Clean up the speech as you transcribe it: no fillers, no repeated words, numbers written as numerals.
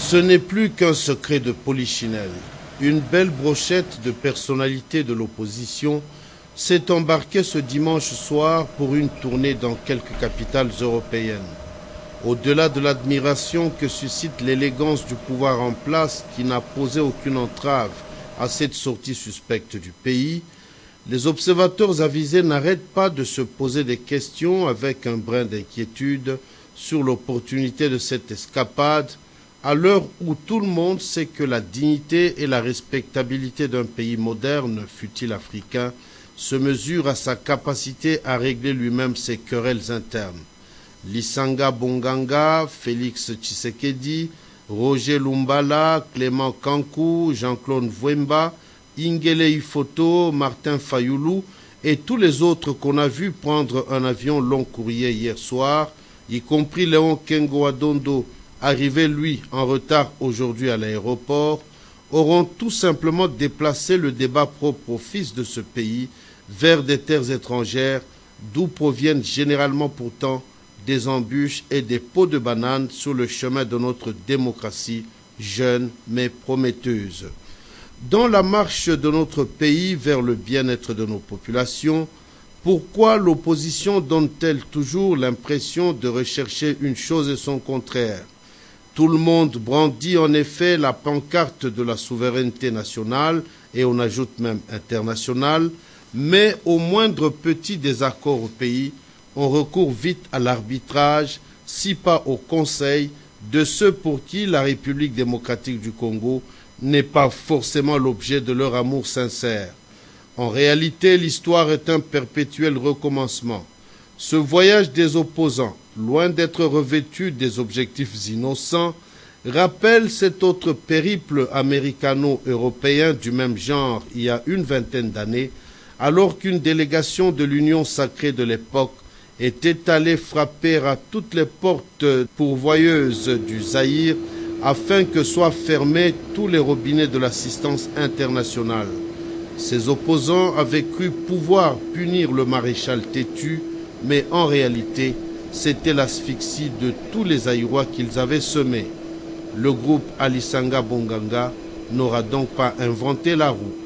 Ce n'est plus qu'un secret de polichinelle. Une belle brochette de personnalités de l'opposition s'est embarquée ce dimanche soir pour une tournée dans quelques capitales européennes. Au-delà de l'admiration que suscite l'élégance du pouvoir en place qui n'a posé aucune entrave à cette sortie suspecte du pays, les observateurs avisés n'arrêtent pas de se poser des questions avec un brin d'inquiétude sur l'opportunité de cette escapade à l'heure où tout le monde sait que la dignité et la respectabilité d'un pays moderne, fût-il africain, se mesurent à sa capacité à régler lui-même ses querelles internes. Lisanga Bonganga, Félix Tshisekedi, Roger Lumbala, Clément Kankou, Jean-Claude Mvwemba, Ingele Ifoto, Martin Fayoulou et tous les autres qu'on a vus prendre un avion long courrier hier soir, y compris Léon Kengo Adondo, arrivé lui en retard aujourd'hui à l'aéroport, auront tout simplement déplacé le débat propre au fils de ce pays vers des terres étrangères d'où proviennent généralement pourtant des embûches et des pots de banane sur le chemin de notre démocratie jeune mais prometteuse. Dans la marche de notre pays vers le bien-être de nos populations, pourquoi l'opposition donne-t-elle toujours l'impression de rechercher une chose et son contraire? Tout le monde brandit en effet la pancarte de la souveraineté nationale, et on ajoute même internationale, mais au moindre petit désaccord au pays, on recourt vite à l'arbitrage, si pas au conseil, de ceux pour qui la République démocratique du Congo n'est pas forcément l'objet de leur amour sincère. En réalité, l'histoire est un perpétuel recommencement. Ce voyage des opposants, loin d'être revêtu des objectifs innocents, rappelle cet autre périple américano-européen du même genre il y a une vingtaine d'années, alors qu'une délégation de l'Union sacrée de l'époque était allée frapper à toutes les portes pourvoyeuses du Zaïre afin que soient fermés tous les robinets de l'assistance internationale. Ces opposants avaient cru pouvoir punir le maréchal Tétu, mais en réalité, c'était l'asphyxie de tous les Aïrois qu'ils avaient semés. Le groupe Alisanga Bonganga n'aura donc pas inventé la roue.